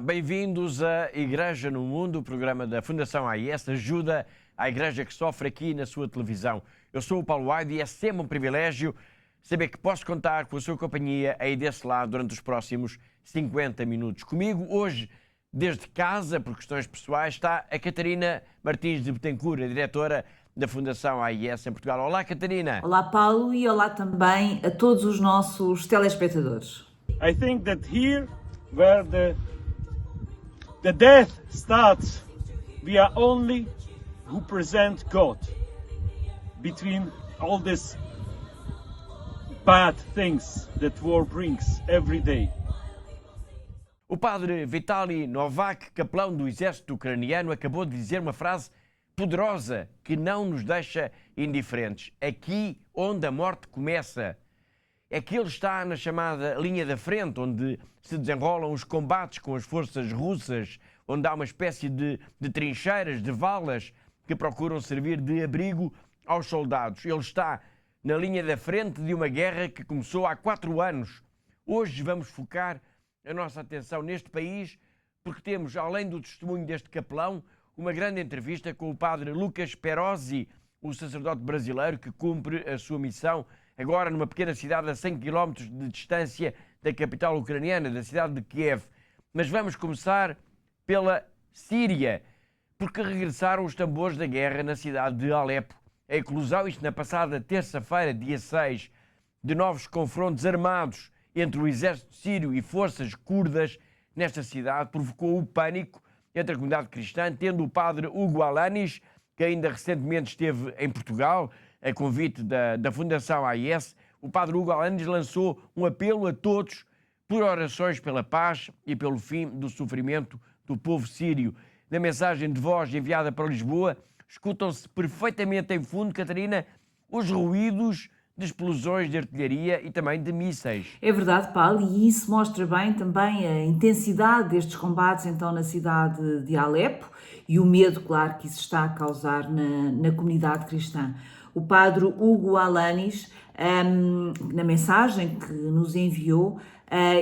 bem-vindos à Igreja no Mundo, o programa da Fundação AIS, ajuda à Igreja que sofre aqui na sua televisão. Eu sou o Paulo Wide e é sempre um privilégio saber que posso contar com a sua companhia aí desse lado durante os próximos 50 minutos. Comigo hoje, desde casa, por questões pessoais, está a Catarina Martins de Betancourt, a diretora da Fundação AIS em Portugal. Olá, Catarina. Olá, Paulo, e olá também a todos os nossos telespectadores. I think that here, where the death starts, we are only who present God between all these bad things that war brings every day. O padre Vitaly Novak, capelão do exército ucraniano, acabou de dizer uma frase poderosa que não nos deixa indiferentes. Aqui onde a morte começa. É que ele está na chamada linha da frente, onde se desenrolam os combates com as forças russas, onde há uma espécie de trincheiras, de valas, que procuram servir de abrigo aos soldados. Ele está na linha da frente de uma guerra que começou há 4 anos. Hoje vamos focar a nossa atenção neste país, porque temos, além do testemunho deste capelão, uma grande entrevista com o padre Lucas Perozzi, o sacerdote brasileiro que cumpre a sua missão agora numa pequena cidade a 100 km de distância da capital ucraniana, da cidade de Kiev. Mas vamos começar pela Síria, porque regressaram os tambores da guerra na cidade de Alepo. A eclosão, isto na passada terça-feira, dia 6, de novos confrontos armados entre o exército sírio e forças curdas nesta cidade, provocou o pânico entre a comunidade cristã, tendo o padre Hugo Alanis, que ainda recentemente esteve em Portugal, a convite da Fundação AIS, o padre Hugo Alanis lançou um apelo a todos por orações pela paz e pelo fim do sofrimento do povo sírio. Na mensagem de voz enviada para Lisboa, escutam-se perfeitamente em fundo, Catarina, os ruídos de explosões de artilharia e também de mísseis. É verdade, Paulo, e isso mostra bem também a intensidade destes combates então na cidade de Alepo e o medo, claro, que isso está a causar na comunidade cristã. O padre Hugo Alanis, na mensagem que nos enviou,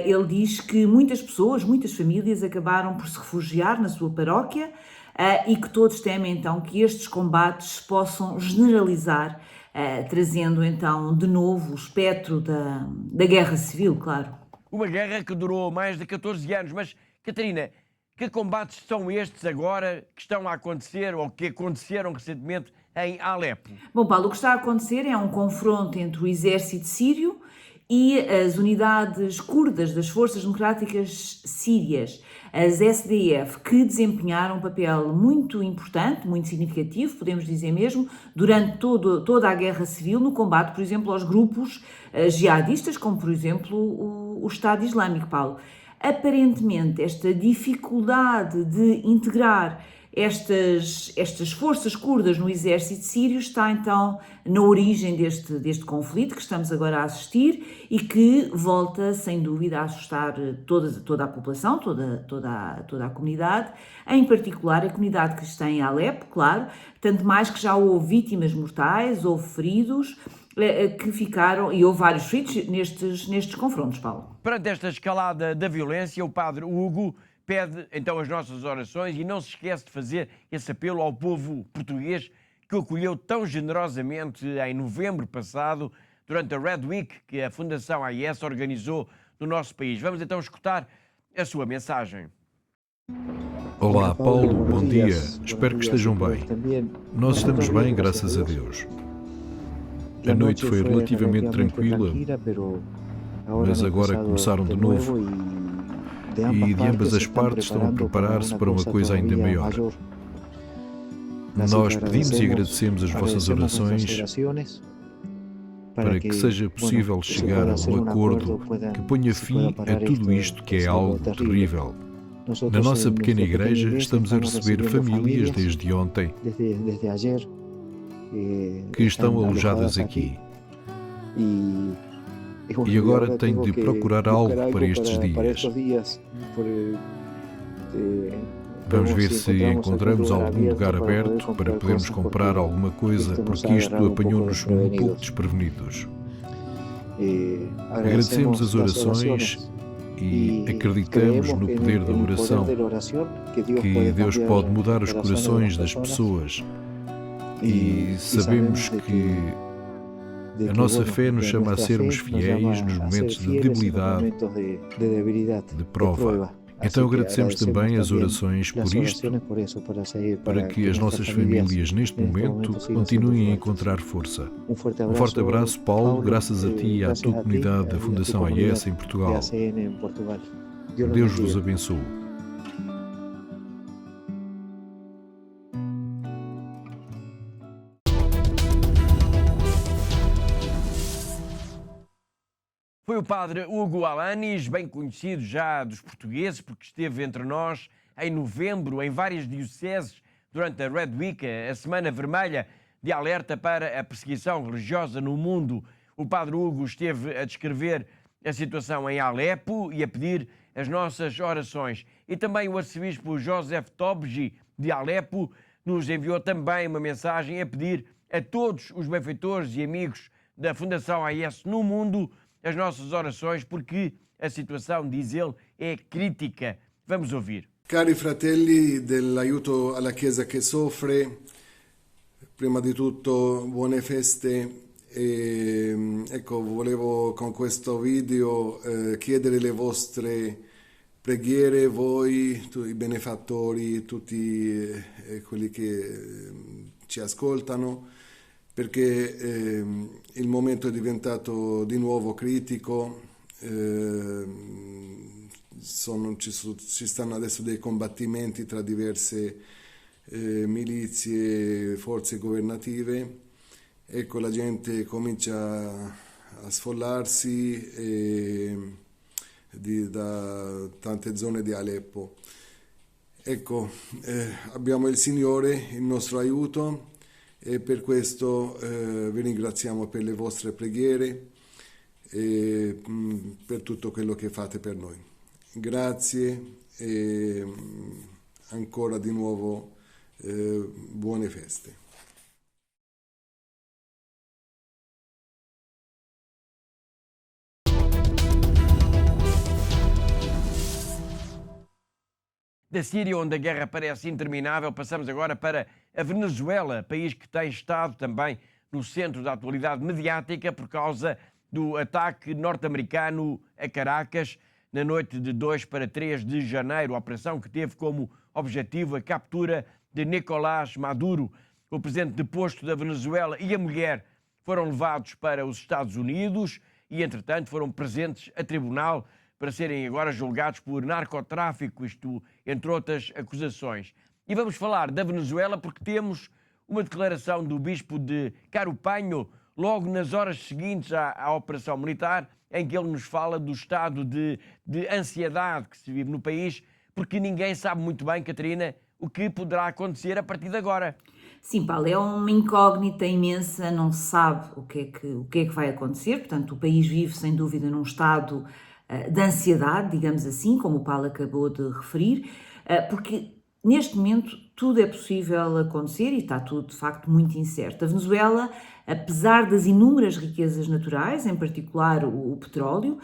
ele diz que muitas pessoas, muitas famílias acabaram por se refugiar na sua paróquia e que todos temem então que estes combates possam generalizar, trazendo então de novo o espectro da guerra civil, claro. Uma guerra que durou mais de 14 anos, mas, Catarina, que combates são estes agora que estão a acontecer ou que aconteceram recentemente em Alepo? Bom, Paulo, o que está a acontecer é um confronto entre o exército sírio e as unidades curdas das Forças Democráticas Sírias, as SDF, que desempenharam um papel muito importante, muito significativo, podemos dizer mesmo, durante toda a guerra civil no combate, por exemplo, aos grupos jihadistas, como por exemplo o Estado Islâmico, Paulo. Aparentemente, esta dificuldade de integrar estas forças curdas no exército sírio está então na origem deste conflito que estamos agora a assistir e que volta sem dúvida a assustar toda a população, toda a comunidade, em particular a comunidade cristã em Alepo, claro, tanto mais que já houve vítimas mortais, houve feridos que ficaram, e houve vários feridos nestes confrontos, Paulo. Perante esta escalada da violência, o padre Hugo pede então as nossas orações e não se esquece de fazer esse apelo ao povo português que o acolheu tão generosamente em novembro passado, durante a Red Week que a Fundação AIS organizou no nosso país. Vamos então escutar a sua mensagem. Olá, Paulo, bom dia. Espero que estejam bem. Nós estamos bem, graças a Deus. A noite foi relativamente tranquila, mas agora começaram de novo. E de ambas as partes estão a preparar-se para uma coisa ainda maior. Nós pedimos e agradecemos as vossas orações para que seja possível chegar a um acordo que ponha fim a tudo isto que é algo terrível. Na nossa pequena igreja estamos a receber famílias desde ontem que estão alojadas aqui. E agora tenho de procurar algo para estes dias. Vamos ver se encontramos algum lugar aberto para podermos comprar alguma coisa, porque isto apanhou-nos um pouco desprevenidos. Agradecemos as orações e acreditamos no poder da oração, que Deus pode mudar os corações das pessoas, e sabemos que a nossa fé nos chama a sermos fiéis nos momentos de debilidade, de prova. Então agradecemos também as orações por isto, para que as nossas famílias neste momento continuem a encontrar força. Um forte abraço, Paulo, graças a ti e à tua comunidade da Fundação AES em Portugal. Deus vos abençoe. Foi o padre Hugo Alanis, bem conhecido já dos portugueses, porque esteve entre nós em novembro em várias dioceses durante a Red Week, a Semana Vermelha de alerta para a perseguição religiosa no mundo. O padre Hugo esteve a descrever a situação em Alepo e a pedir as nossas orações. E também o arcebispo Joseph Tobji de Alepo nos enviou também uma mensagem a pedir a todos os benfeitores e amigos da Fundação AES no mundo as nossas orações, porque a situação, diz ele, é crítica. Vamos ouvir. Cari fratelli dell'aiuto alla Chiesa che soffre, prima di tutto buone feste e ecco, volevo con questo video chiedere le vostre preghiere, voi, i benefattori, tutti quelli che ci ascoltano, perché il momento è diventato di nuovo critico, ci stanno adesso dei combattimenti tra diverse milizie, forze governative. Ecco, la gente comincia a sfollarsi da tante zone di Aleppo. Ecco, abbiamo il Signore, il nostro aiuto, e per questo vi ringraziamo per le vostre preghiere e per tutto quello che fate per noi. Grazie e ancora di nuovo buone feste. Da Síria, onde a guerra parece interminável, passamos agora para a Venezuela, país que tem estado também no centro da atualidade mediática por causa do ataque norte-americano a Caracas na noite de 2 para 3 de janeiro, a operação que teve como objetivo a captura de Nicolás Maduro. O presidente deposto da Venezuela e a mulher foram levados para os Estados Unidos e, entretanto, foram presentes a tribunal para serem agora julgados por narcotráfico, isto entre outras acusações. E vamos falar da Venezuela porque temos uma declaração do bispo de Carupano logo nas horas seguintes à operação militar, em que ele nos fala do estado de ansiedade que se vive no país, porque ninguém sabe muito bem, Catarina, o que poderá acontecer a partir de agora. Sim, Paulo, é uma incógnita imensa, não se sabe o que é que vai acontecer, portanto o país vive sem dúvida num estado de ansiedade, digamos assim, como o Paulo acabou de referir, porque neste momento tudo é possível acontecer e está tudo de facto muito incerto. A Venezuela, apesar das inúmeras riquezas naturais, em particular o petróleo,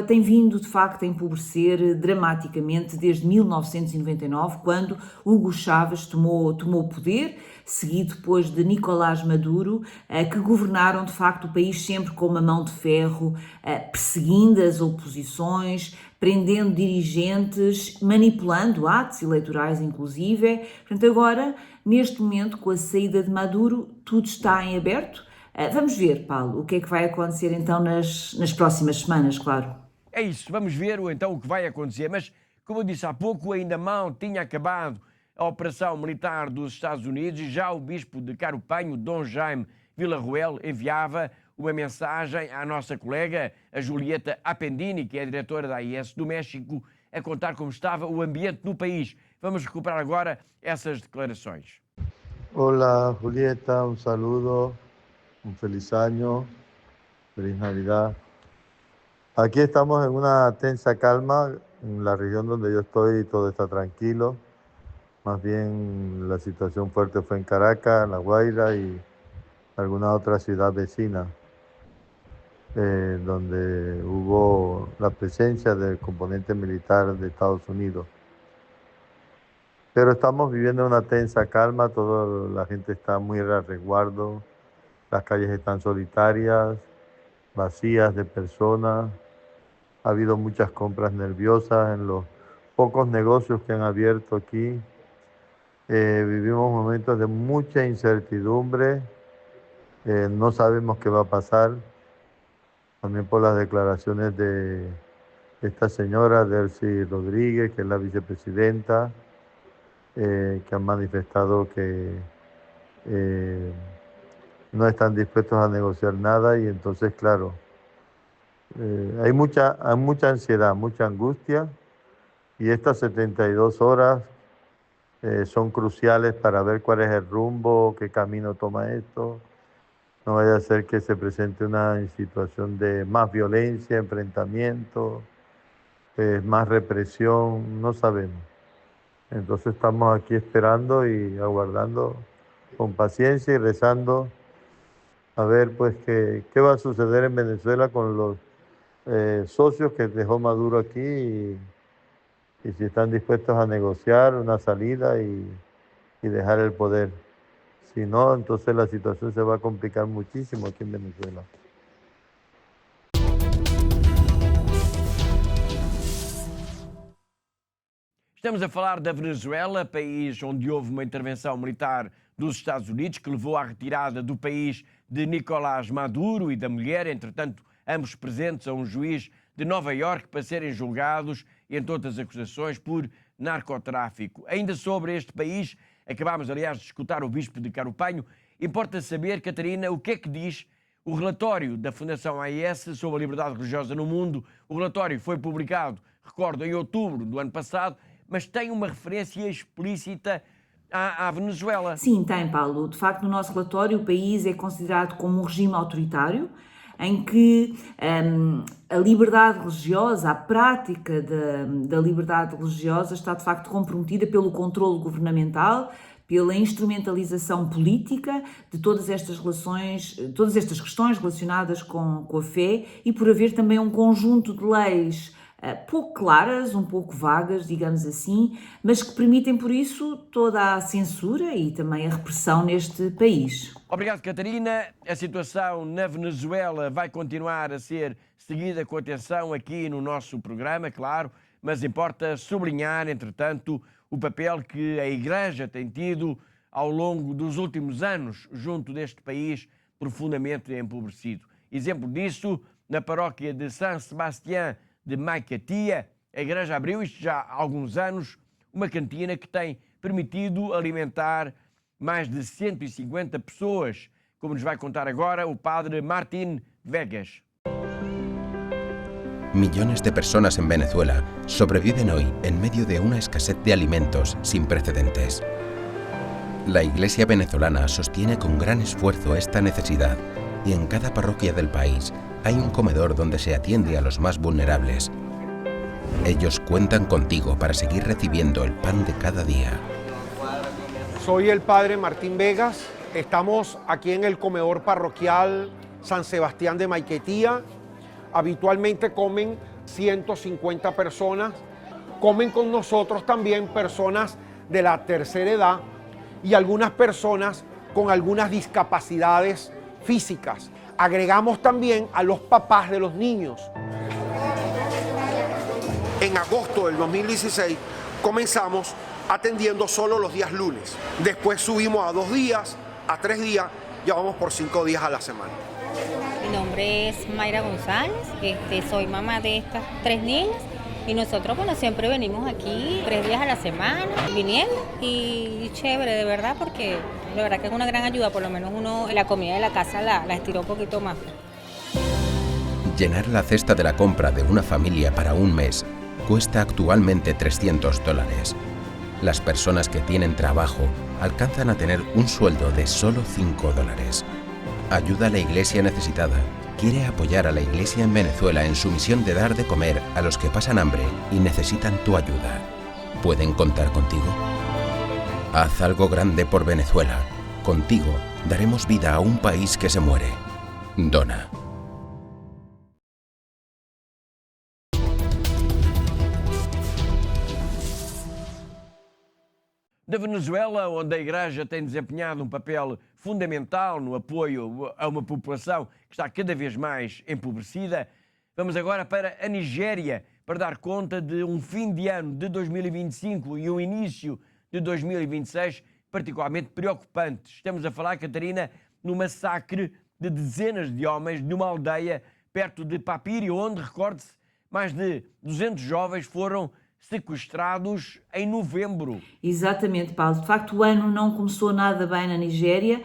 tem vindo de facto a empobrecer dramaticamente desde 1999, quando Hugo Chávez tomou o poder, seguido depois de Nicolás Maduro, que governaram de facto o país sempre com uma mão de ferro, perseguindo as oposições, prendendo dirigentes, manipulando atos eleitorais inclusive. Portanto, agora, neste momento, com a saída de Maduro, tudo está em aberto. Vamos ver, Paulo, o que é que vai acontecer então nas próximas semanas, claro. É isso, vamos ver então o que vai acontecer. Mas, como eu disse há pouco, ainda mal tinha acabado a operação militar dos Estados Unidos e já o bispo de Carupano, Dom Jaime Villarroel, enviava uma mensagem à nossa colega, a Julieta Appendini, que é a diretora da AES do México, a contar como estava o ambiente no país. Vamos recuperar agora essas declarações. Hola Julieta, un saludo, un feliz año, feliz Navidad. Aquí estamos en una tensa calma, en la región donde yo estoy todo está tranquilo. Más bien la situación fuerte fue en Caracas, La Guaira y alguna otra ciudad vecina. donde hubo la presencia del componente militar de Estados Unidos. Pero estamos viviendo una tensa calma, toda la gente está muy a resguardo, las calles están solitarias, vacías de personas, ha habido muchas compras nerviosas en los pocos negocios que han abierto aquí. Vivimos momentos de mucha incertidumbre, no sabemos qué va a pasar, también por las declaraciones de esta señora, Delcy Rodríguez, que es la vicepresidenta, que han manifestado que no están dispuestos a negociar nada, y entonces, claro, hay mucha ansiedad, mucha angustia, y estas 72 horas son cruciales para ver cuál es el rumbo, qué camino toma esto. No vaya a ser que se presente una situación de más violencia, enfrentamiento, más represión, no sabemos. Entonces estamos aquí esperando y aguardando con paciencia y rezando a ver pues qué va a suceder en Venezuela con los socios que dejó Maduro aquí, y si están dispuestos a negociar una salida y dejar el poder. Si no, entonces la situación se va a complicar muchísimo aquí en Venezuela. Estamos a falar da Venezuela, país onde houve uma intervenção militar dos Estados Unidos que levou à retirada do país de Nicolás Maduro e da mulher, entretanto, ambos presentes a um juiz de Nova Iorque para serem julgados, entre outras acusações, por narcotráfico. Ainda sobre este país, acabámos, aliás, de escutar o Bispo de Caropanho. Importa saber, Catarina, o que é que diz o relatório da Fundação AIS sobre a liberdade religiosa no mundo. O relatório foi publicado, recordo, em outubro do ano passado, mas tem uma referência explícita à Venezuela. Sim, tem, Paulo. De facto, no nosso relatório, o país é considerado como um regime autoritário, em que a liberdade religiosa, a prática da liberdade religiosa está de facto comprometida pelo controle governamental, pela instrumentalização política de todas estas relações, todas estas questões relacionadas com a fé, e por haver também um conjunto de leis pouco claras, um pouco vagas, digamos assim, mas que permitem, por isso, toda a censura e também a repressão neste país. Obrigado, Catarina. A situação na Venezuela vai continuar a ser seguida com atenção aqui no nosso programa, claro, mas importa sublinhar, entretanto, o papel que a Igreja tem tido ao longo dos últimos anos junto deste país profundamente empobrecido. Exemplo disso, na paróquia de San Sebastián de Maiquetía, a Igreja abriu, isto já há alguns anos, uma cantina que tem permitido alimentar mais de 150 pessoas, como nos vai contar agora o padre Martín Vegas. Millones de personas en Venezuela sobreviven hoy en medio de una escasez de alimentos sin precedentes. La Iglesia venezolana sostiene con gran esfuerzo esta necesidad, y en cada parroquia del país hay un comedor donde se atiende a los más vulnerables. Ellos cuentan contigo para seguir recibiendo el pan de cada día. Soy el padre Martín Vegas. Estamos aquí en el comedor parroquial San Sebastián de Maiquetía. Habitualmente comen 150 personas. Comen con nosotros también personas de la tercera edad y algunas personas con algunas discapacidades físicas. Agregamos también a los papás de los niños. En agosto del 2016 comenzamos atendiendo solo los días lunes. Después subimos a 2 días, a 3 días, ya vamos por 5 días a la semana. Mi nombre es Mayra González, soy mamá de estas 3 niñas y nosotros siempre venimos aquí 3 días a la semana viniendo y chévere de verdad, porque de verdad que es una gran ayuda, por lo menos uno la comida de la casa la estiró un poquito más. Llenar la cesta de la compra de una familia para un mes cuesta actualmente $300. Las personas que tienen trabajo alcanzan a tener un sueldo de solo $5. Ayuda a la Iglesia necesitada. Quiere apoyar a la Iglesia en Venezuela en su misión de dar de comer a los que pasan hambre y necesitan tu ayuda. ¿Pueden contar contigo? Haz algo grande por Venezuela. Contigo daremos vida a un país que se muere. Dona. Da Venezuela, onde a Igreja tem desempenhado um papel fundamental no apoio a uma população que está cada vez mais empobrecida, vamos agora para a Nigéria para dar conta de um fim de ano de 2025 e um início de 2026 particularmente preocupantes. Estamos a falar, Catarina, no massacre de dezenas de homens numa aldeia perto de Papiri, onde, recorde-se, mais de 200 jovens foram sequestrados em novembro. Exatamente, Paulo. De facto, o ano não começou nada bem na Nigéria.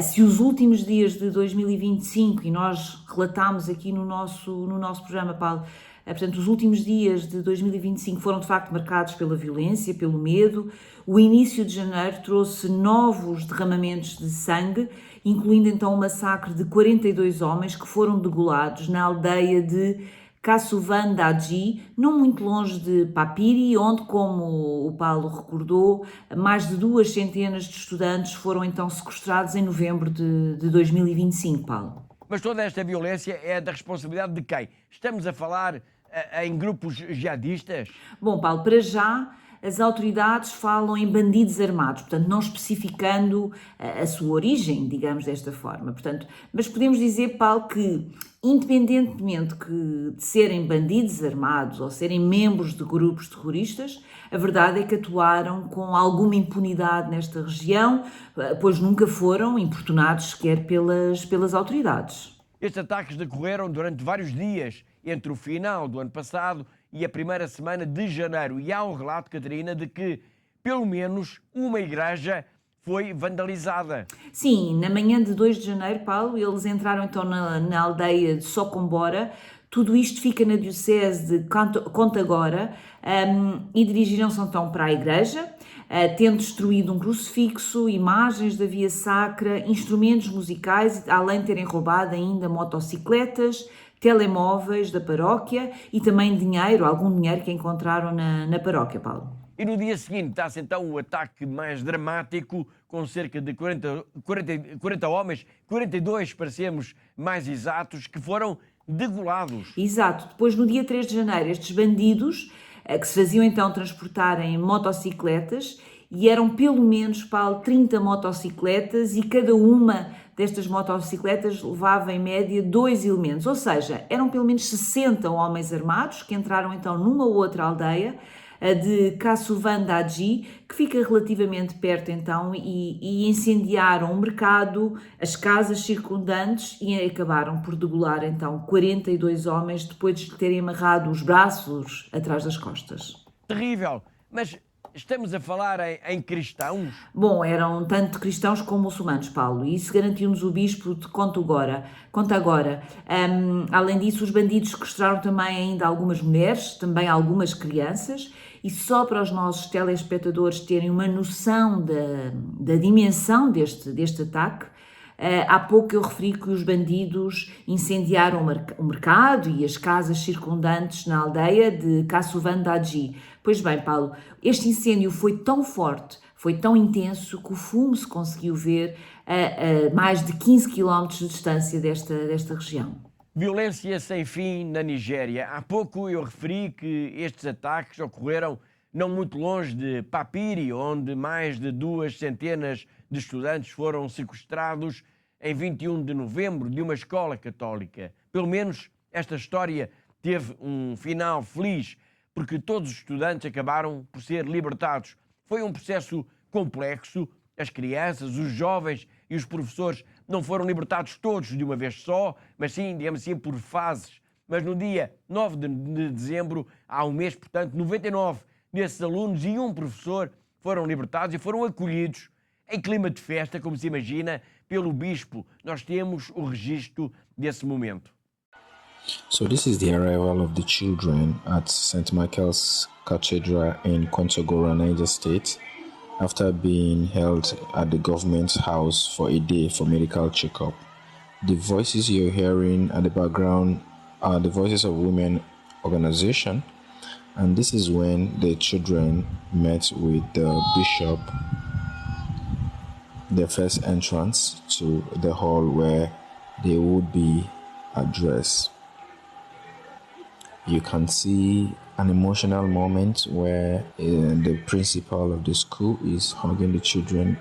Se os últimos dias de 2025, e nós relatámos aqui no nosso programa, Paulo, portanto, os últimos dias de 2025 foram de facto marcados pela violência, pelo medo. O início de janeiro trouxe novos derramamentos de sangue, incluindo então o massacre de 42 homens que foram degolados na aldeia de Kasuvandaji, não muito longe de Papiri, onde, como o Paulo recordou, mais de 200 de estudantes foram então sequestrados em novembro de 2025, Paulo. Mas toda esta violência é da responsabilidade de quem? Estamos a falar em grupos jihadistas? Bom, Paulo, para já as autoridades falam em bandidos armados, portanto, não especificando a sua origem, digamos desta forma. Portanto, mas podemos dizer, Paulo, que independentemente de serem bandidos armados ou serem membros de grupos terroristas, a verdade é que atuaram com alguma impunidade nesta região, pois nunca foram importunados sequer pelas autoridades. Estes ataques decorreram durante vários dias, entre o final do ano passado e a primeira semana de janeiro. E há um relato, Catarina, de que pelo menos uma igreja foi vandalizada. Sim, na manhã de 2 de janeiro, Paulo, eles entraram então na aldeia de Socombora. Tudo isto fica na diocese de Contagora e dirigiram-se então para a igreja, tendo destruído um crucifixo, imagens da Via Sacra, instrumentos musicais, além de terem roubado ainda motocicletas, telemóveis da paróquia e também dinheiro, algum dinheiro que encontraram na paróquia, Paulo. E no dia seguinte está-se então o ataque mais dramático, com cerca de 40 homens, 42 para sermos mais exatos, que foram degolados. Exato. Depois, no dia 3 de janeiro, estes bandidos, que se faziam então transportar em motocicletas, e eram pelo menos, Paulo, 30 motocicletas, e cada uma destas motocicletas levava em média 2 elementos, ou seja, eram pelo menos 60 homens armados que entraram então numa outra aldeia, a de Kasuvandaji, que fica relativamente perto então, e incendiaram o mercado, as casas circundantes e acabaram por degolar então 42 homens depois de terem amarrado os braços atrás das costas. Terrível, mas estamos a falar em cristãos? Bom, eram tanto cristãos como muçulmanos, Paulo, e isso garantiu-nos o bispo de Contagora. Além disso, os bandidos sequestraram também ainda algumas mulheres, também algumas crianças, e só para os nossos telespectadores terem uma noção da dimensão deste ataque, há pouco eu referi que os bandidos incendiaram o mercado e as casas circundantes na aldeia de Kasuvandaji. Pois bem, Paulo, este incêndio foi tão forte, foi tão intenso, que o fumo se conseguiu ver a mais de 15 km de distância desta região. Violência sem fim na Nigéria. Há pouco eu referi que estes ataques ocorreram não muito longe de Papiri, onde mais de 200 de estudantes foram sequestrados em 21 de novembro de uma escola católica. Pelo menos esta história teve um final feliz, porque todos os estudantes acabaram por ser libertados. Foi um processo complexo. As crianças, os jovens e os professores não foram libertados todos de uma vez só, mas sim, digamos assim, por fases. Mas no dia 9 de dezembro, há um mês, portanto, 99 desses alunos e um professor foram libertados e foram acolhidos em clima de festa, como se imagina, pelo bispo. Nós temos o registro desse momento. So this is the arrival of the children at St. Michael's Cathedral in Kontagora, Niger State, after being held at the government house for a day for medical checkup. The voices you're hearing at the background are the voices of women organization, and this is when the children met with the bishop, their first entrance to the hall where they would be addressed. You can see an emotional moment where the principal of the school is hugging the children.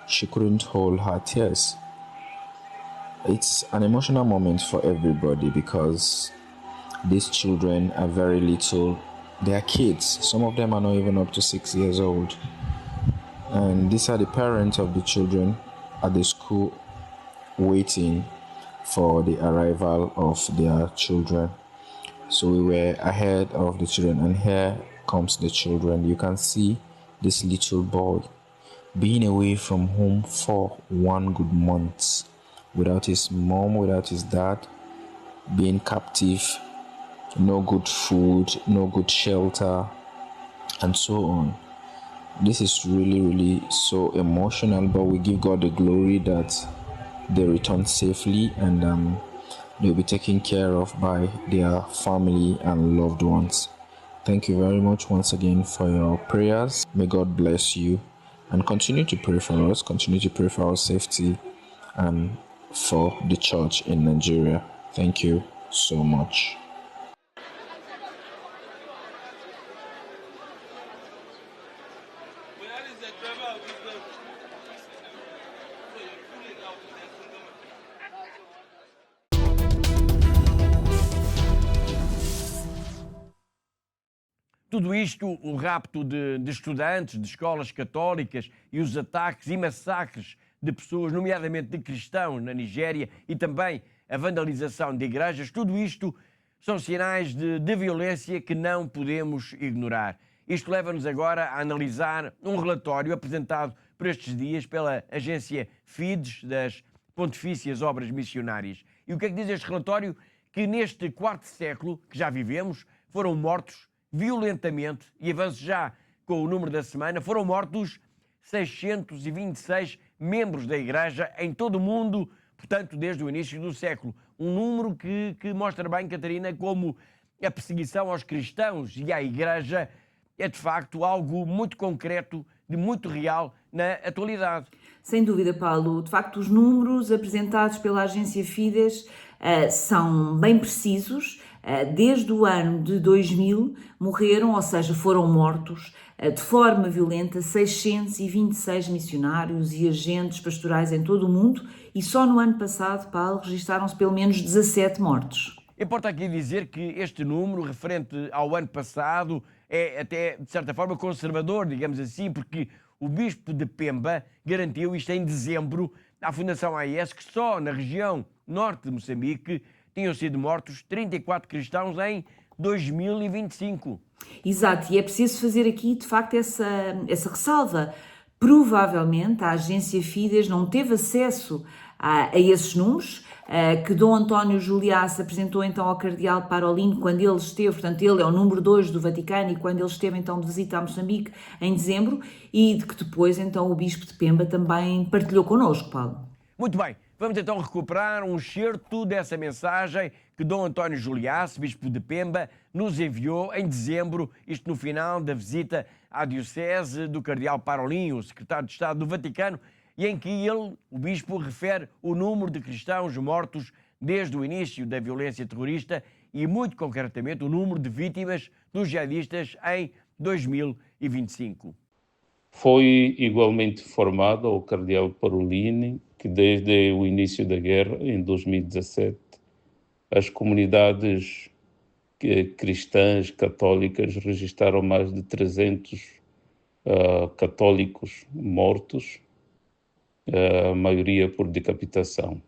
She couldn't hold her tears. It's an emotional moment for everybody because these children are very little. They are kids. Some of them are not even up to 6 years old. And these are the parents of the children at the school waiting for the arrival of their children. So we were ahead of the children, and here comes the children. You can see this little boy being away from home for 1 good month, without his mom, without his dad, being captive, no good food, no good shelter, and so on. This is really, really so emotional, but we give God the glory that they return safely and they'll be taken care of by their family and loved ones. Thank you very much once again for your prayers. May God bless you, and continue to pray for us, continue to pray for our safety and for the church in Nigeria. Thank you so much. Tudo isto, o rapto de estudantes de escolas católicas e os ataques e massacres de pessoas, nomeadamente de cristãos, na Nigéria, e também a vandalização de igrejas, tudo isto são sinais de violência que não podemos ignorar. Isto leva-nos agora a analisar um relatório apresentado por estes dias pela agência Fides das Pontifícias Obras Missionárias. E o que é que diz este relatório? Que neste 4º século que já vivemos foram mortos violentamente, e avanço já com o número da semana, foram mortos 626 membros da Igreja em todo o mundo, portanto, desde o início do século. Um número que mostra bem, Catarina, como a perseguição aos cristãos e à Igreja é, de facto, algo muito concreto, de muito real na atualidade. Sem dúvida, Paulo. De facto, os números apresentados pela agência Fides são bem precisos. Desde o ano de 2000 morreram, ou seja, foram mortos de forma violenta 626 missionários e agentes pastorais em todo o mundo, e só no ano passado, Paulo, registaram-se pelo menos 17 mortos. Importa aqui dizer que este número, referente ao ano passado, é até, de certa forma, conservador, digamos assim, porque o Bispo de Pemba garantiu isto em dezembro à Fundação AES, que só na região norte de Moçambique tinham sido mortos 34 cristãos em 2025. Exato, e é preciso fazer aqui, de facto, essa ressalva. Provavelmente a agência Fides não teve acesso a esses números, que Dom António Juliás apresentou então ao Cardeal Parolin quando ele esteve, portanto ele é o número 2 do Vaticano, e quando ele esteve então de visita a Moçambique em dezembro, e de que depois então o Bispo de Pemba também partilhou connosco, Paulo. Muito bem, vamos então recuperar um excerto dessa mensagem que Dom António Juliás, Bispo de Pemba, nos enviou em dezembro, isto no final da visita à Diocese do Cardeal Parolin, o Secretário de Estado do Vaticano, e em que ele, o Bispo, refere o número de cristãos mortos desde o início da violência terrorista e, muito concretamente, o número de vítimas dos jihadistas em 2025. Foi igualmente informado ao Cardeal Parolin que desde o início da guerra, em 2017, as comunidades cristãs católicas registraram mais de 300 católicos mortos, a maioria por decapitação,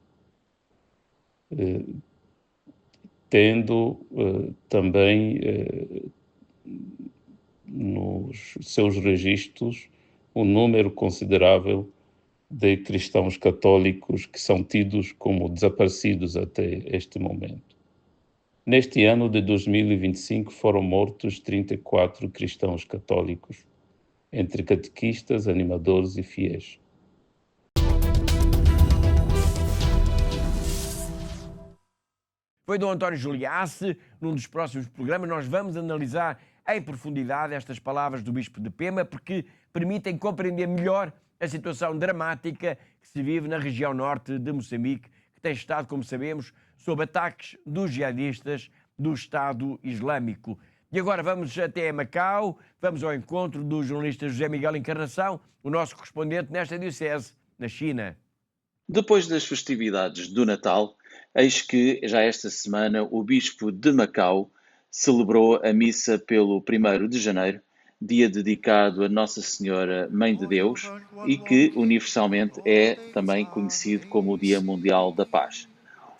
tendo também nos seus registros um número considerável de cristãos católicos que são tidos como desaparecidos até este momento. Neste ano de 2025 foram mortos 34 cristãos católicos, entre catequistas, animadores e fiéis. Foi Dom António Juliás. Num dos próximos programas nós vamos analisar em profundidade estas palavras do Bispo de Pemba, porque permitem compreender melhor a situação dramática que se vive na região norte de Moçambique, que tem estado, como sabemos, sob ataques dos jihadistas do Estado Islâmico. E agora vamos até Macau, vamos ao encontro do jornalista José Miguel Encarnação, o nosso correspondente nesta diocese, na China. Depois das festividades do Natal, eis que já esta semana o Bispo de Macau celebrou a missa pelo 1º de janeiro, dia dedicado a Nossa Senhora Mãe de Deus e que universalmente é também conhecido como o Dia Mundial da Paz.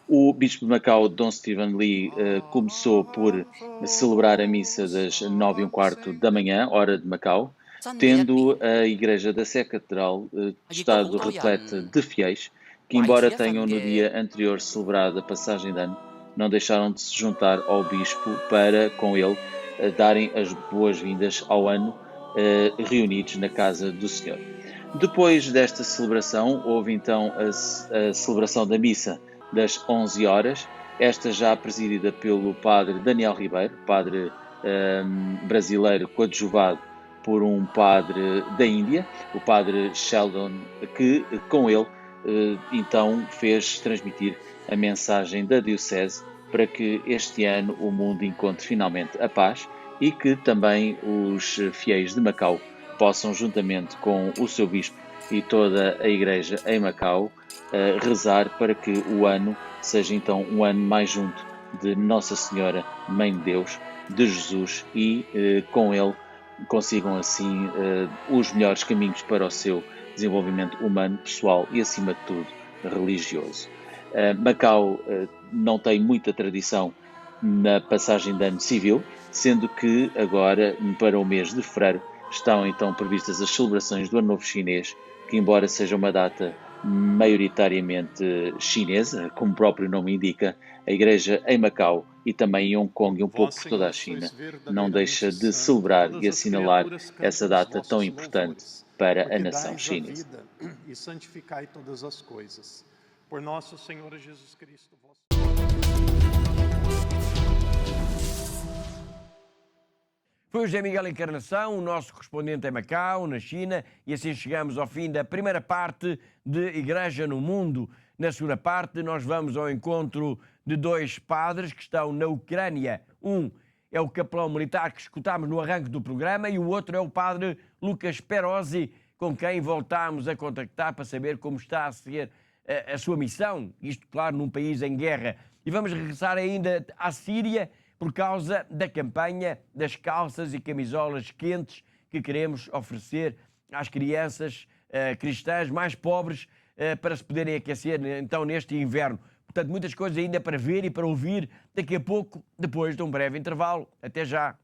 O Bispo de Macau, Dom Stephen Lee, começou por celebrar a missa das 9h15 da manhã, hora de Macau, tendo a Igreja da Sé Catedral estado repleta de fiéis que, embora tenham no dia anterior celebrado a passagem de ano, não deixaram de se juntar ao Bispo para, com ele, darem as boas-vindas ao ano reunidos na casa do Senhor. Depois desta celebração, houve então a celebração da missa das 11 horas, esta já presidida pelo padre Daniel Ribeiro, padre brasileiro coadjuvado por um padre da Índia, o padre Sheldon, que com ele então fez transmitir a mensagem da Diocese para que este ano o mundo encontre finalmente a paz e que também os fiéis de Macau possam, juntamente com o seu bispo e toda a Igreja em Macau, rezar para que o ano seja então um ano mais junto de Nossa Senhora, Mãe de Deus, de Jesus e com ele consigam assim os melhores caminhos para o seu desenvolvimento humano, pessoal e, acima de tudo, religioso. Macau não tem muita tradição na passagem de ano civil, sendo que agora, para o mês de fevereiro, estão então previstas as celebrações do Ano Novo Chinês, que embora seja uma data maioritariamente chinesa, como o próprio nome indica, a Igreja em Macau e também em Hong Kong e um pouco por toda a China não deixa de celebrar e assinalar essa data tão importante para a nação chinesa. E santificai todas as coisas. Por nosso Senhor Jesus Cristo. Foi o José Miguel Encarnação, o nosso correspondente em Macau, na China, e assim chegamos ao fim da primeira parte de Igreja no Mundo. Na segunda parte, nós vamos ao encontro de dois padres que estão na Ucrânia. Um é o capelão militar que escutámos no arranque do programa e o outro é o padre Lucas Perozzi, com quem voltámos a contactar para saber como está a ser a sua missão, isto, claro, num país em guerra. E vamos regressar ainda à Síria, por causa da campanha das calças e camisolas quentes que queremos oferecer às crianças cristãs mais pobres para se poderem aquecer então neste inverno. Portanto, muitas coisas ainda para ver e para ouvir daqui a pouco, depois de um breve intervalo. Até já!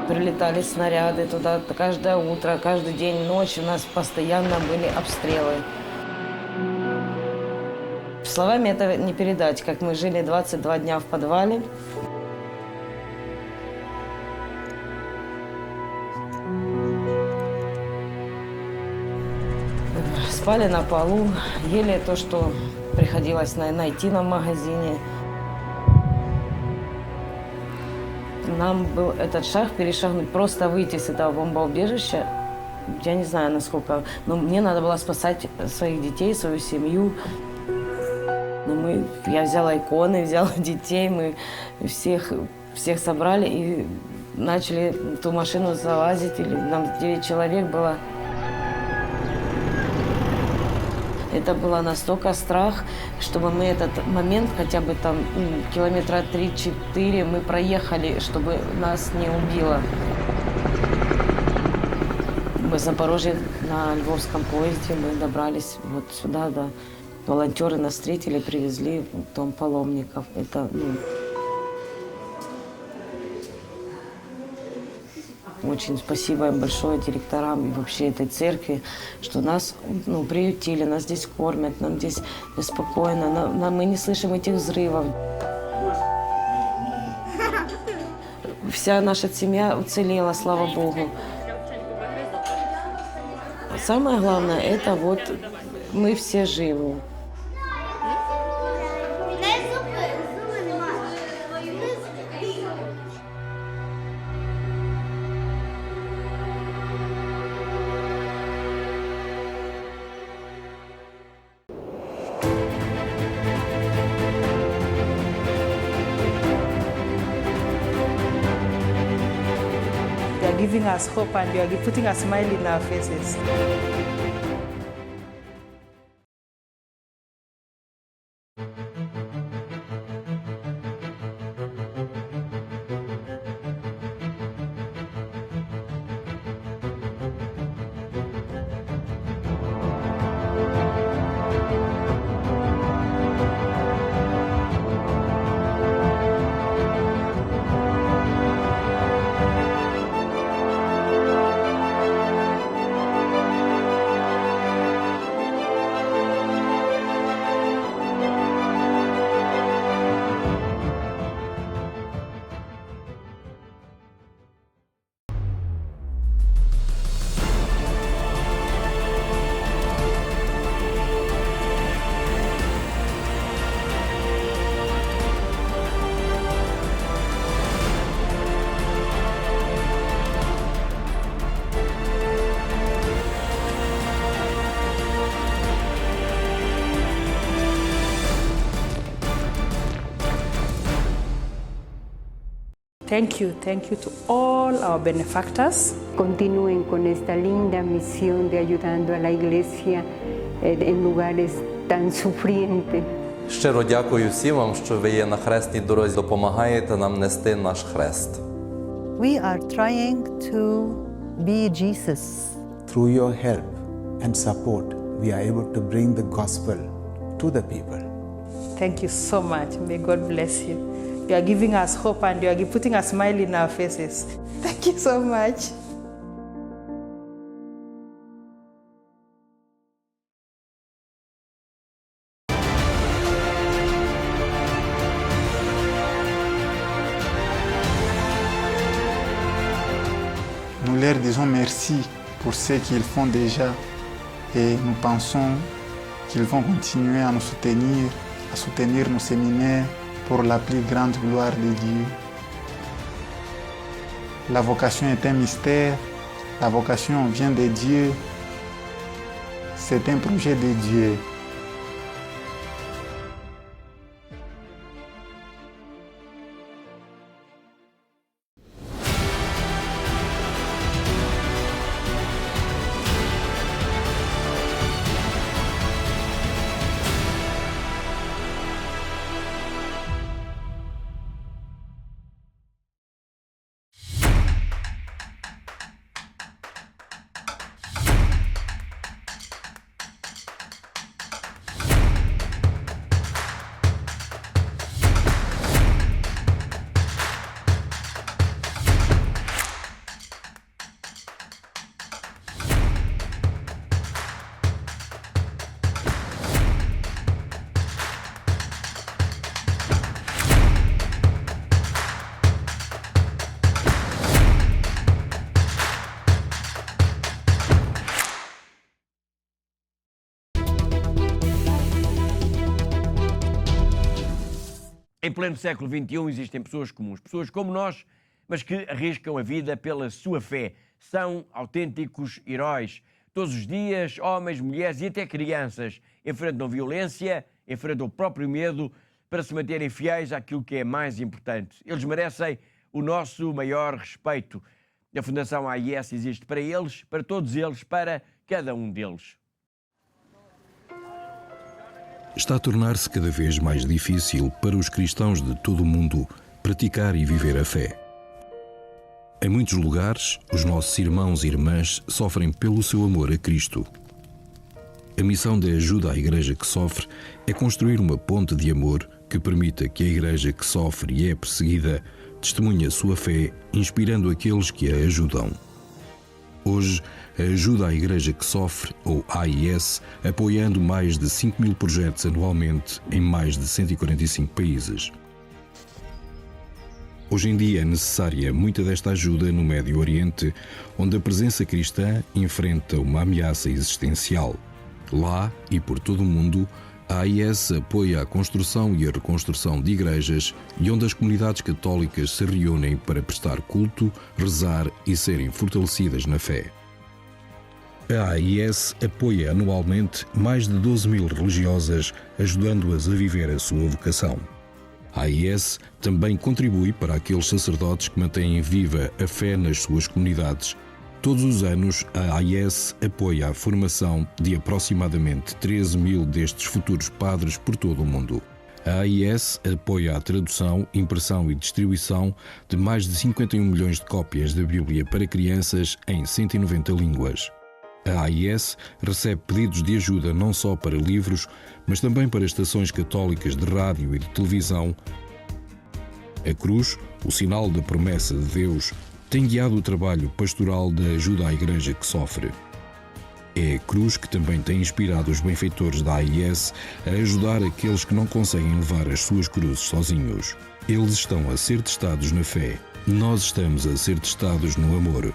Прилетали снаряды туда каждое утро, каждый день, ночь у нас постоянно были обстрелы. Словами это не передать, как мы жили 22 дня в подвале. Спали на полу, ели то, что приходилось найти нам в магазине. Нам был этот шаг перешагнуть, просто выйти с этого бомбоубежища. Я не знаю, насколько, но мне надо было спасать своих детей, свою семью. Я взяла иконы, взяла детей, мы всех собрали и начали в ту машину залазить. Нам 9 человек было. Это было настолько страх, чтобы мы этот момент, хотя бы там километра 3-4 мы проехали, чтобы нас не убило. Мы в Запорожье на Львовском поезде, мы добрались вот сюда, да. Волонтеры нас встретили, привезли в дом паломников. Это, очень спасибо им большое директорам и вообще этой церкви, что нас приютили, нас здесь кормят, нам здесь спокойно, мы не слышим этих взрывов. Вся наша семья уцелела, слава Богу. Самое главное, это вот мы все живы. giving us hope and you are putting a smile in our faces. Thank you to all our benefactors. Continúen con esta linda misión de ayudando a la iglesia en lugares tan sufrientes. Щиро дякую всім вам, що ви є на хресній дорозі, допомагаєте нам нести наш хрест. We are trying to be Jesus. Through your help and support, we are able to bring the gospel to the people. Thank you so much. May God bless you. You are giving us hope and you are putting a smile in our faces. Thank you so much. Nous leur disons merci pour ce qu'ils font déjà et nous pensons qu'ils vont continuer à nous soutenir, à soutenir nos séminaires pour la plus grande gloire de Dieu. La vocation est un mystère, la vocation vient de Dieu, c'est un projet de Dieu. Em pleno século XXI existem pessoas comuns, pessoas como nós, mas que arriscam a vida pela sua fé. São autênticos heróis. Todos os dias, homens, mulheres e até crianças enfrentam violência, enfrentam o próprio medo para se manterem fiéis àquilo que é mais importante. Eles merecem o nosso maior respeito. A Fundação AIS existe para eles, para todos eles, para cada um deles. Está a tornar-se cada vez mais difícil para os cristãos de todo o mundo praticar e viver a fé. Em muitos lugares, os nossos irmãos e irmãs sofrem pelo seu amor a Cristo. A missão de ajuda à Igreja que sofre é construir uma ponte de amor que permita que a Igreja que sofre e é perseguida testemunhe a sua fé, inspirando aqueles que a ajudam. Hoje, a ajuda à Igreja que sofre, ou AIS, apoiando mais de 5.000 projetos anualmente em mais de 145 países. Hoje em dia é necessária muita desta ajuda no Médio Oriente, onde a presença cristã enfrenta uma ameaça existencial. Lá e por todo o mundo, a AIS apoia a construção e a reconstrução de igrejas e onde as comunidades católicas se reúnem para prestar culto, rezar e serem fortalecidas na fé. A AIS apoia anualmente mais de 12.000 religiosas, ajudando-as a viver a sua vocação. A AIS também contribui para aqueles sacerdotes que mantêm viva a fé nas suas comunidades. Todos os anos, a AIS apoia a formação de aproximadamente 13 mil destes futuros padres por todo o mundo. A AIS apoia a tradução, impressão e distribuição de mais de 51 milhões de cópias da Bíblia para crianças em 190 línguas. A AIS recebe pedidos de ajuda não só para livros, mas também para estações católicas de rádio e de televisão. A cruz, o sinal da promessa de Deus, tem guiado o trabalho pastoral da ajuda à Igreja que sofre. É a cruz que também tem inspirado os benfeitores da AIS a ajudar aqueles que não conseguem levar as suas cruzes sozinhos. Eles estão a ser testados na fé. Nós estamos a ser testados no amor.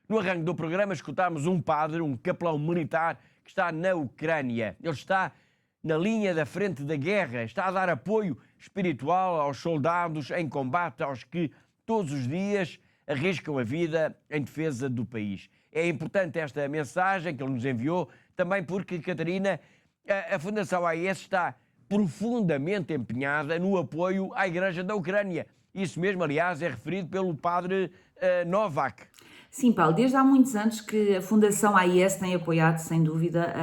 No arranque do programa escutámos um padre, um capelão militar que está na Ucrânia. Ele está na linha da frente da guerra, está a dar apoio espiritual aos soldados em combate, aos que todos os dias arriscam a vida em defesa do país. É importante esta mensagem que ele nos enviou, também porque, Catarina, a Fundação AIS está profundamente empenhada no apoio à Igreja da Ucrânia. Isso mesmo, aliás, é referido pelo padre Novak. Sim, Paulo, desde há muitos anos que a Fundação AIS tem apoiado, sem dúvida,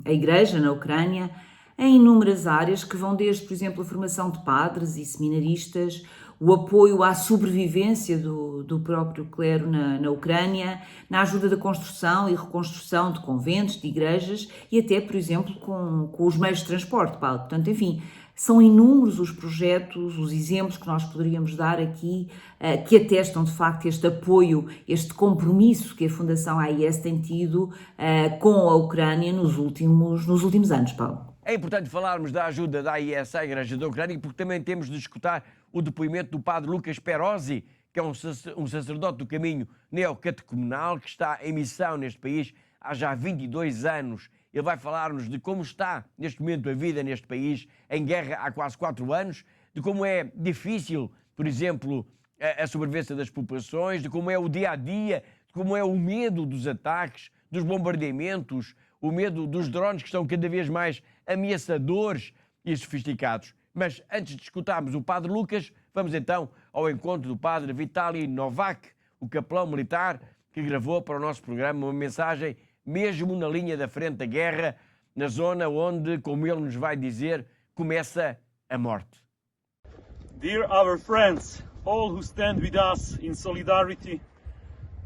a Igreja na Ucrânia em inúmeras áreas que vão desde, por exemplo, a formação de padres e seminaristas, o apoio à sobrevivência do próprio clero na Ucrânia, na ajuda da construção e reconstrução de conventos, de igrejas e até, por exemplo, com os meios de transporte, Paulo. Portanto, enfim, são inúmeros os projetos, os exemplos que nós poderíamos dar aqui que atestam, de facto, este apoio, este compromisso que a Fundação AIS tem tido com a Ucrânia nos últimos anos, Paulo. É importante falarmos da ajuda da AIS à Igreja da Ucrânia, porque também temos de escutar o depoimento do padre Lucas Perozzi, que é um sacerdote do caminho neocatecumenal, que está em missão neste país há já 22 anos. Ele vai falar-nos de como está, neste momento, a vida neste país, em guerra há quase 4 anos, de como é difícil, por exemplo, a sobrevivência das populações, de como é o dia-a-dia, de como é o medo dos ataques, dos bombardeamentos, o medo dos drones que estão cada vez mais ameaçadores e sofisticados. Mas antes de escutarmos o padre Lucas, vamos então ao encontro do padre Vitaly Novak, o capelão militar, que gravou para o nosso programa uma mensagem mesmo na linha da frente da guerra, na zona onde, como ele nos vai dizer, começa a morte. Dear our friends, all who stand with us in solidarity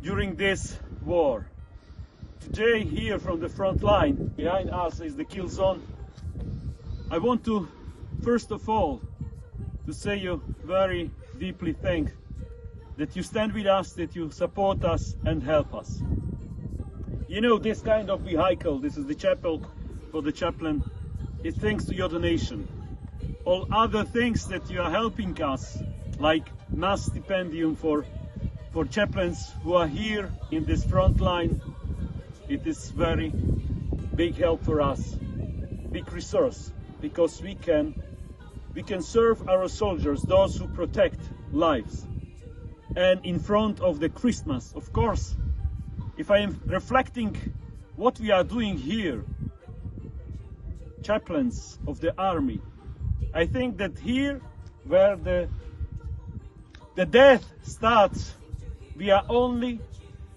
during this war. Today, here from the front line, behind us is the kill zone. I want to, first of all, to say you very deeply thank that you stand with us, that you support us and help us. You know, this kind of vehicle, this is the chapel for the chaplain, is thanks to your donation. All other things that you are helping us, like mass stipendium for chaplains who are here in this front line, it is very big help for us, big resource, because we can serve our soldiers, those who protect lives. And in front of the Christmas, of course, if I am reflecting what we are doing here, chaplains of the army, I think that here, where the death starts, we are only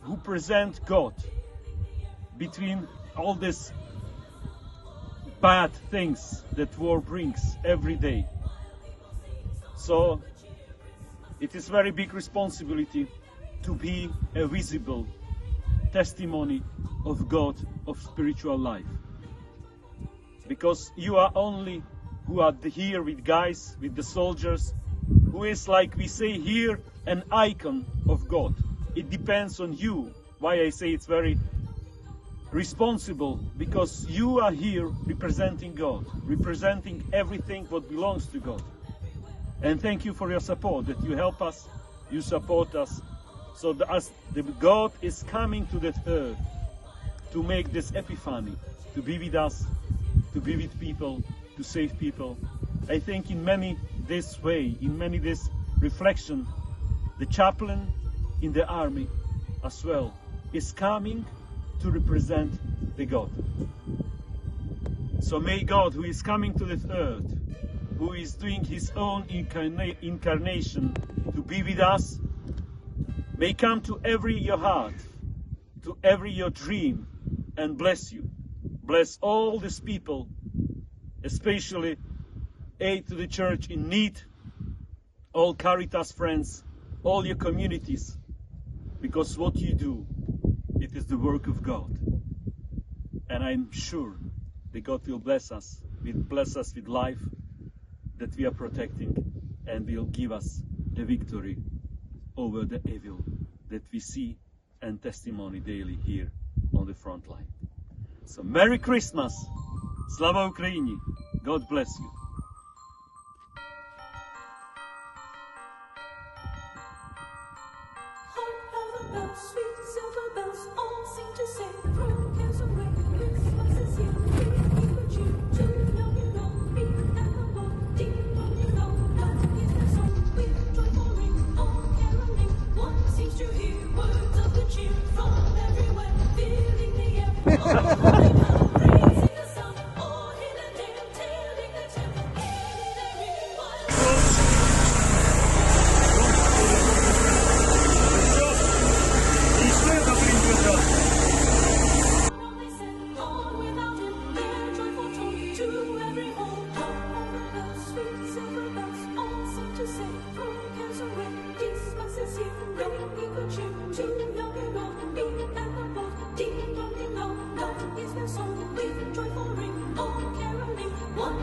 who present God between all this bad things that war brings every day. So it is very big responsibility to be a visible testimony of God, of spiritual life. Because you are only who are here with guys, with the soldiers, who is, like we say here, an icon of God. It depends on you. Why I say it's very responsible, because you are here representing God, representing everything what belongs to God. And thank you for your support, that you help us, you support us, so that the God is coming to that earth to make this epiphany, to be with us, to be with people, to save people. I think in many this way, in many this reflection, the chaplain in the army as well is coming to represent the God. So may God, who is coming to this earth, who is doing his own incarnation to be with us, may come to every your heart, to every your dream, and bless you. Bless all these people, especially aid to the church in need, all Caritas friends, all your communities, because what you do, it is the work of God. And I'm sure that God will bless us with life that we are protecting, and will give us the victory over the evil that we see and testimony daily here on the front line. So Merry Christmas! Slava Ukraini! God bless you!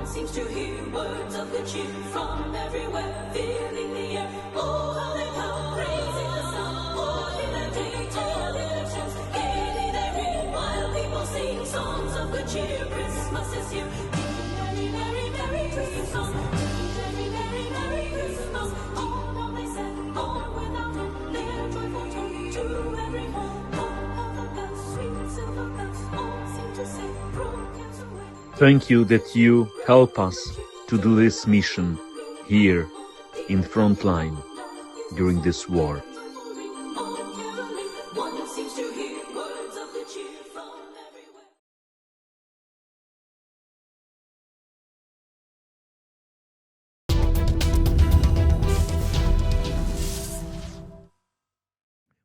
Seems to hear words of good cheer from everywhere, filling the air. Oh, hallelujah, praising the sun. Oh, in the day, tell their chants, gaily they ring, while people sing songs of good cheer. Christmas is here. Merry, merry, merry Christmas. Merry, merry, merry Christmas. All on they said, all without it, their joyful tone to every home. All of the bells, sweet silver bells, all seem to say, broken away. Thank you that you help us to do this mission here in front line during this war.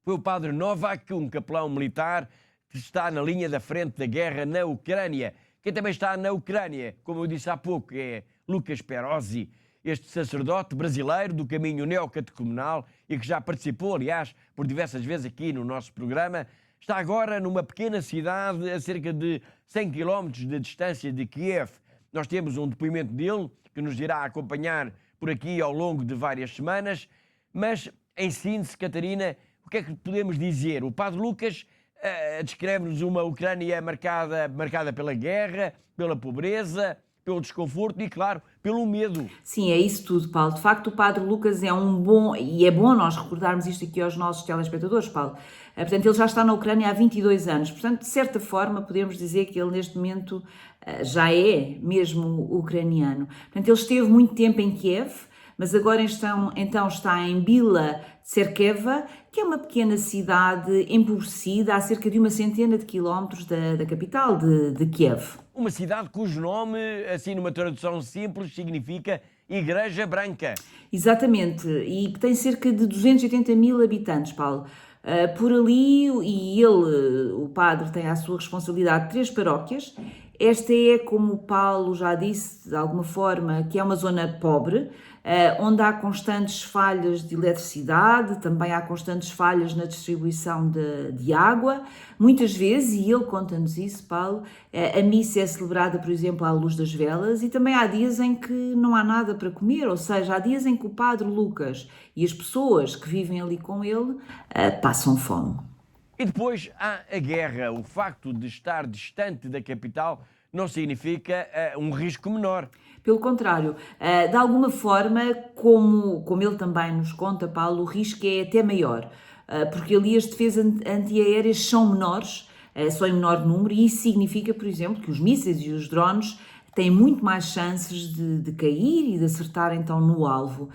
Foi o padre Novak, um capelão militar que está na linha da frente da guerra na Ucrânia. Quem também está na Ucrânia, como eu disse há pouco, é Lucas Perozzi, este sacerdote brasileiro do caminho neocatecumenal e que já participou, aliás, por diversas vezes aqui no nosso programa. Está agora numa pequena cidade a cerca de 100 km de distância de Kiev. Nós temos um depoimento dele que nos irá acompanhar por aqui ao longo de várias semanas. Mas, em síntese, Catarina, o que é que podemos dizer? O padre Lucas descreve-nos uma Ucrânia marcada pela guerra, pela pobreza, pelo desconforto e, claro, pelo medo. Sim, é isso tudo, Paulo. De facto, o padre Lucas é um bom... E é bom nós recordarmos isto aqui aos nossos telespectadores, Paulo. Portanto, ele já está na Ucrânia há 22 anos. Portanto, de certa forma, podemos dizer que ele, neste momento, já é mesmo ucraniano. Portanto, ele esteve muito tempo em Kiev, mas agora então está em Bila Tserkeva, que é uma pequena cidade empobrecida a cerca de 100 quilómetros da capital de Kiev. Uma cidade cujo nome, assim numa tradução simples, significa Igreja Branca. Exatamente, e que tem cerca de 280 mil habitantes, Paulo. Por ali, e ele, o padre, tem à sua responsabilidade 3 paróquias. Esta é, como o Paulo já disse, de alguma forma, que é uma zona pobre, onde há constantes falhas de eletricidade, também há constantes falhas na distribuição de água. Muitas vezes, e ele conta-nos isso, Paulo, a missa é celebrada, por exemplo, à luz das velas, e também há dias em que não há nada para comer, ou seja, há dias em que o padre Lucas e as pessoas que vivem ali com ele passam fome. E depois há a guerra. O facto de estar distante da capital não significa um risco menor. Pelo contrário, de alguma forma, como ele também nos conta, Paulo, o risco é até maior, porque ali as defesas antiaéreas são menores, são em menor número, e isso significa, por exemplo, que os mísseis e os drones têm muito mais chances de cair e de acertar então no alvo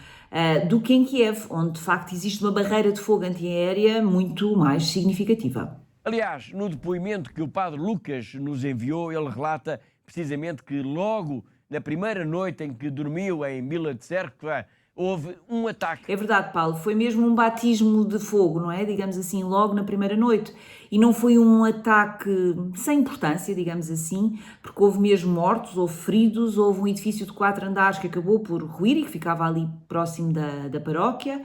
do que em Kiev, onde de facto existe uma barreira de fogo antiaérea muito mais significativa. Aliás, no depoimento que o padre Lucas nos enviou, ele relata precisamente que logo na primeira noite em que dormiu em Mila Tserkva, houve um ataque. É verdade, Paulo, foi mesmo um batismo de fogo, não é? Digamos assim, logo na primeira noite. E não foi um ataque sem importância, digamos assim, porque houve mesmo mortos, houve feridos, houve um edifício de 4 andares que acabou por ruir e que ficava ali próximo da paróquia,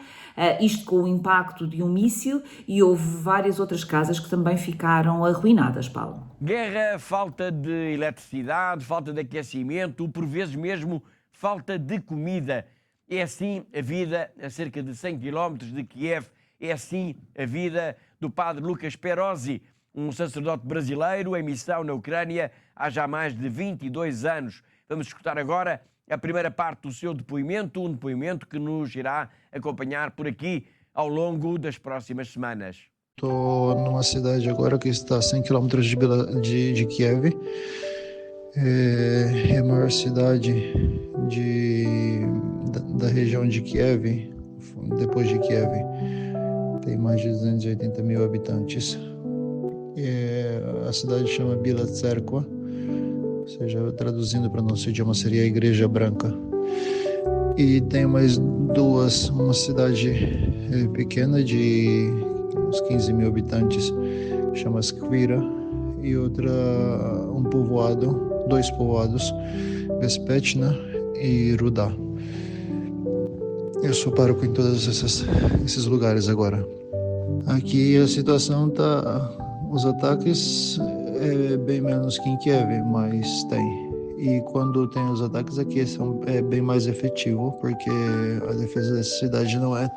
isto com o impacto de um míssil, e houve várias outras casas que também ficaram arruinadas, Paulo. Guerra, falta de eletricidade, falta de aquecimento, por vezes mesmo falta de comida. É assim a vida a cerca de 100 km de Kiev, é assim a vida do padre Lucas Perozzi, um sacerdote brasileiro em missão na Ucrânia há já mais de 22 anos. Vamos escutar agora a primeira parte do seu depoimento, um depoimento que nos irá acompanhar por aqui ao longo das próximas semanas. Estou numa cidade agora que está a 100 km de Kiev. É a maior cidade da região de Kiev, depois de Kiev. Tem mais de 280 mil habitantes. A cidade chama Bila Tserkva, ou seja, traduzindo para o nosso idioma seria a Igreja Branca. E tem mais duas, uma cidade pequena de uns 15 mil habitantes, chama Skvira, e outra, um povoado, 2 povoados, Bespetna e Ruda. Eu sou pároco em todos esses lugares agora. Aqui a situação tá, os ataques é bem menos que em Kiev, mas tem. E quando tem os ataques aqui é bem mais efetivo, porque a defesa dessa cidade não é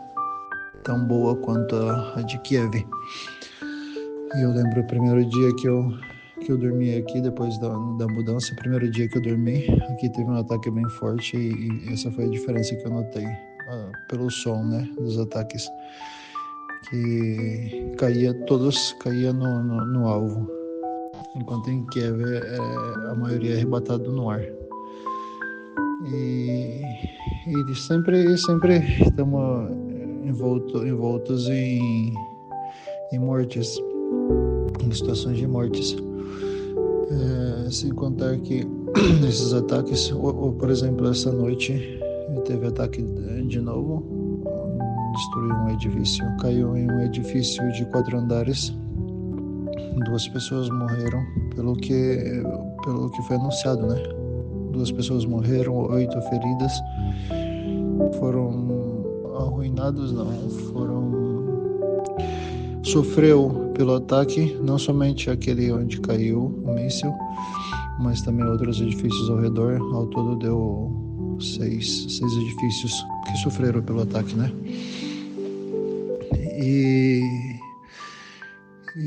tão boa quanto a de Kiev. E eu lembro o primeiro dia que eu dormi aqui, depois da mudança, o primeiro dia que eu dormi, aqui teve um ataque bem forte e essa foi a diferença que eu notei, pelo som, né, dos ataques, que todos caía no alvo, enquanto em Kiev a maioria é arrebatado no ar. E sempre estamos envoltos em mortes, em situações de mortes. Sem contar que esses ataques, por exemplo, essa noite teve ataque de novo, destruiu um edifício, caiu em um edifício de 4 andares, 2 pessoas morreram, pelo que foi anunciado, né? 2 pessoas morreram, 8 feridas, foram arruinados, sofreu pelo ataque, não somente aquele onde caiu o míssil, mas também outros edifícios ao redor. Ao todo deu 6 edifícios que sofreram pelo ataque, né? E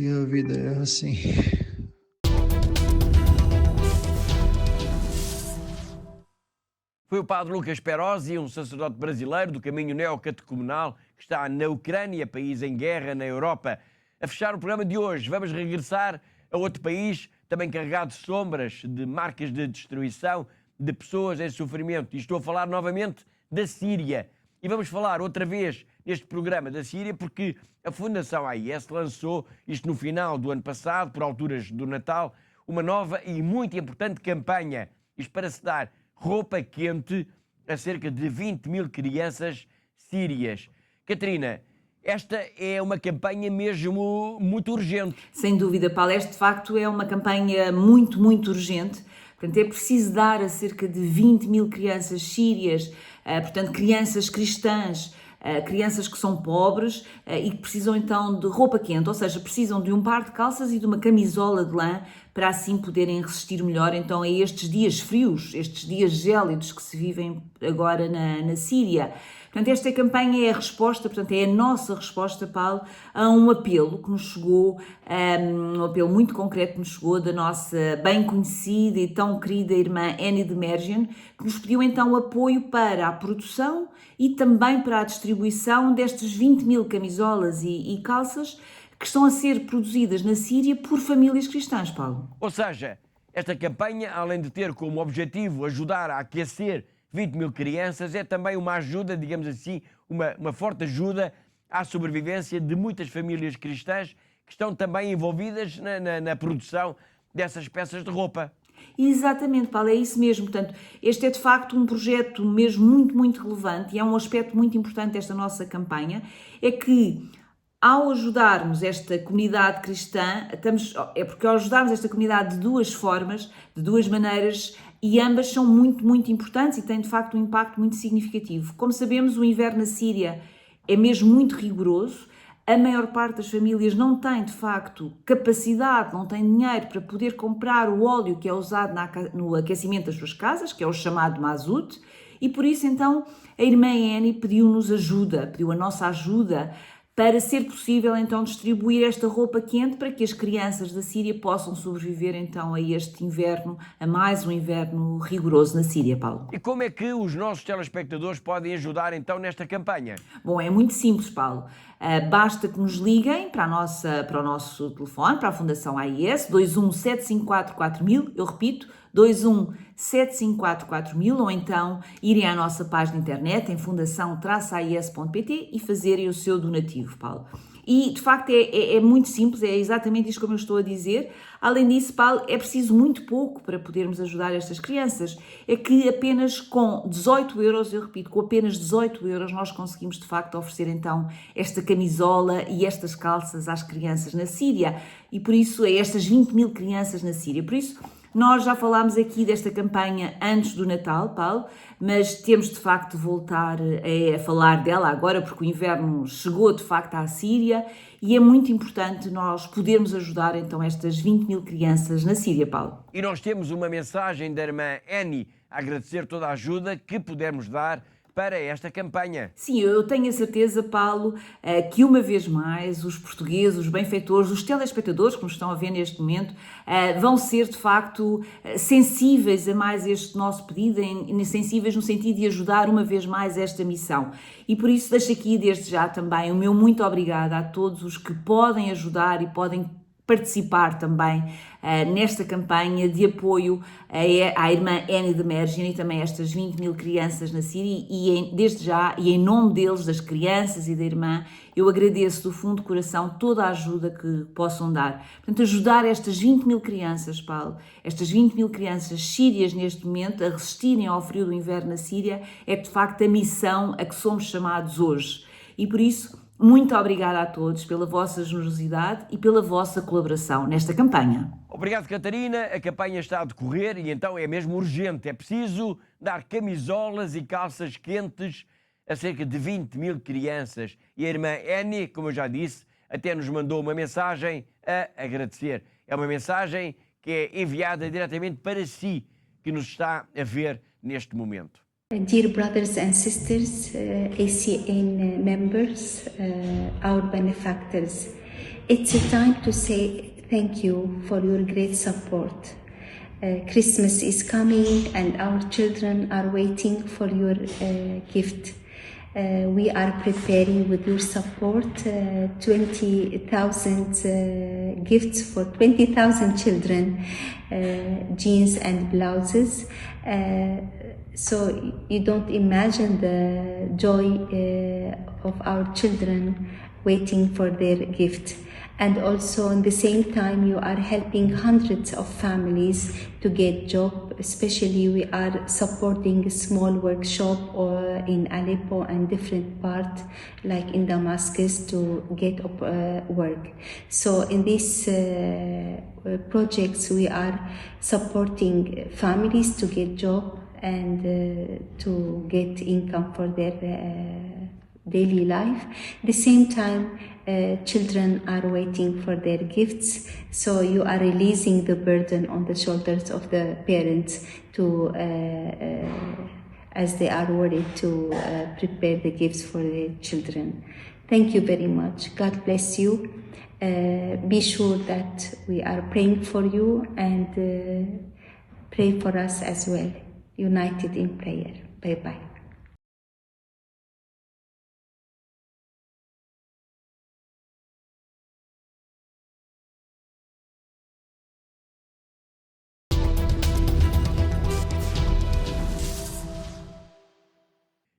a vida é assim. Foi o padre Lucas Perozzi, um sacerdote brasileiro do caminho neocatecumenal que está na Ucrânia, país em guerra na Europa. A fechar o programa de hoje, vamos regressar a outro país também carregado de sombras, de marcas de destruição, de pessoas em sofrimento. E estou a falar novamente da Síria. E vamos falar outra vez neste programa da Síria porque a Fundação AIS lançou, isto no final do ano passado, por alturas do Natal, uma nova e muito importante campanha. Isto para se dar roupa quente a cerca de 20 mil crianças sírias. Catarina, esta é uma campanha mesmo muito urgente. Sem dúvida, Paulo, esta de facto é uma campanha muito, muito urgente. Portanto, é preciso dar a cerca de 20 mil crianças sírias, portanto, crianças cristãs, crianças que são pobres e que precisam então de roupa quente, ou seja, precisam de um par de calças e de uma camisola de lã para assim poderem resistir melhor então a estes dias frios, estes dias gélidos que se vivem agora na Síria. Portanto, esta campanha é a resposta, portanto, é a nossa resposta, Paulo, a um apelo que nos chegou, um apelo muito concreto que nos chegou da nossa bem conhecida e tão querida irmã Annie de Mergen, que nos pediu então apoio para a produção e também para a distribuição destes 20 mil camisolas e calças que estão a ser produzidas na Síria por famílias cristãs, Paulo. Ou seja, esta campanha, além de ter como objetivo ajudar a aquecer 20 mil crianças, é também uma ajuda, digamos assim, uma forte ajuda à sobrevivência de muitas famílias cristãs que estão também envolvidas na produção dessas peças de roupa. Exatamente, Paulo, é isso mesmo. Portanto, este é de facto um projeto mesmo muito, muito relevante e é um aspecto muito importante desta nossa campanha, é que ao ajudarmos esta comunidade cristã, porque ao ajudarmos esta comunidade de duas formas, de duas maneiras, e ambas são muito, muito importantes e têm de facto um impacto muito significativo. Como sabemos, o inverno na Síria é mesmo muito rigoroso, a maior parte das famílias não tem de facto capacidade, não tem dinheiro para poder comprar o óleo que é usado no aquecimento das suas casas, que é o chamado mazut, e por isso então a irmã Annie pediu-nos ajuda, pediu a nossa ajuda para ser possível então distribuir esta roupa quente para que as crianças da Síria possam sobreviver então a este inverno, a mais um inverno rigoroso na Síria, Paulo. E como é que os nossos telespectadores podem ajudar então nesta campanha? Bom, é muito simples, Paulo. Basta que nos liguem para o nosso telefone, para a Fundação AIS, 21 754 4000, eu repito, 21 754 4000, ou então irem à nossa página de internet em fundação-ais.pt e fazerem o seu donativo, Paulo. E, de facto, é muito simples, é exatamente isto como eu estou a dizer. Além disso, Paulo, é preciso muito pouco para podermos ajudar estas crianças. É que apenas com 18 euros, eu repito, com apenas 18 euros nós conseguimos, de facto, oferecer, então, esta camisola e estas calças às crianças na Síria. E, por isso, a estas 20 mil crianças na Síria. Por isso, nós já falámos aqui desta campanha antes do Natal, Paulo, mas temos de facto de voltar a falar dela agora, porque o inverno chegou de facto à Síria e é muito importante nós podermos ajudar então estas 20 mil crianças na Síria, Paulo. E nós temos uma mensagem da irmã Annie a agradecer toda a ajuda que pudermos dar para esta campanha. Sim, eu tenho a certeza, Paulo, que uma vez mais os portugueses, os benfeitores, os telespectadores que nos estão a ver neste momento, vão ser de facto sensíveis a mais este nosso pedido, sensíveis no sentido de ajudar uma vez mais esta missão. E por isso deixo aqui desde já também o meu muito obrigada a todos os que podem ajudar e podem participar também nesta campanha de apoio à irmã Annie de Mergen e também a estas 20 mil crianças na Síria e desde já, e em nome deles, das crianças e da irmã, eu agradeço do fundo do coração toda a ajuda que possam dar. Portanto, ajudar estas 20 mil crianças, Paulo, estas 20 mil crianças sírias neste momento a resistirem ao frio do inverno na Síria é de facto a missão a que somos chamados hoje. E por isso, muito obrigada a todos pela vossa generosidade e pela vossa colaboração nesta campanha. Obrigado, Catarina. A campanha está a decorrer e então é mesmo urgente. É preciso dar camisolas e calças quentes a cerca de 20 mil crianças. E a irmã Annie, como eu já disse, até nos mandou uma mensagem a agradecer. É uma mensagem que é enviada diretamente para si, que nos está a ver neste momento. Dear brothers and sisters, ACN members, our benefactors, it's a time to say thank you for your great support. Christmas is coming and our children are waiting for your gift. We are preparing with your support 20,000 gifts for 20,000 children, jeans and blouses. So you don't imagine the joy of our children waiting for their gift. And also, in the same time, you are helping hundreds of families to get job. Especially, we are supporting a small workshop in Aleppo and different parts, like in Damascus, to get work. So, in these projects, we are supporting families to get job and to get income for their daily life. At the same time, children are waiting for their gifts, so you are releasing the burden on the shoulders of the parents to, as they are worried to prepare the gifts for their children. Thank you very much. God bless you. Be sure that we are praying for you and pray for us as well. United in prayer. Bye-bye.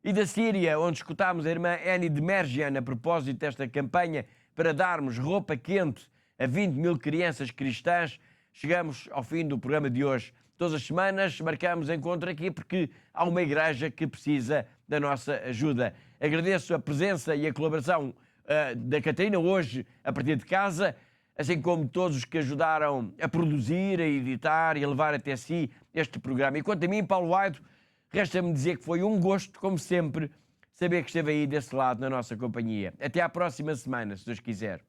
E da Síria, onde escutámos a irmã Annie de Mergian a propósito desta campanha para darmos roupa quente a 20 mil crianças cristãs, chegamos ao fim do programa de hoje. Todas as semanas marcamos encontro aqui porque há uma igreja que precisa da nossa ajuda. Agradeço a presença e a colaboração da Catarina hoje a partir de casa, assim como todos os que ajudaram a produzir, a editar e a levar até si este programa. E quanto a mim, Paulo Vaido, resta-me dizer que foi um gosto, como sempre, saber que esteve aí desse lado na nossa companhia. Até à próxima semana, se Deus quiser.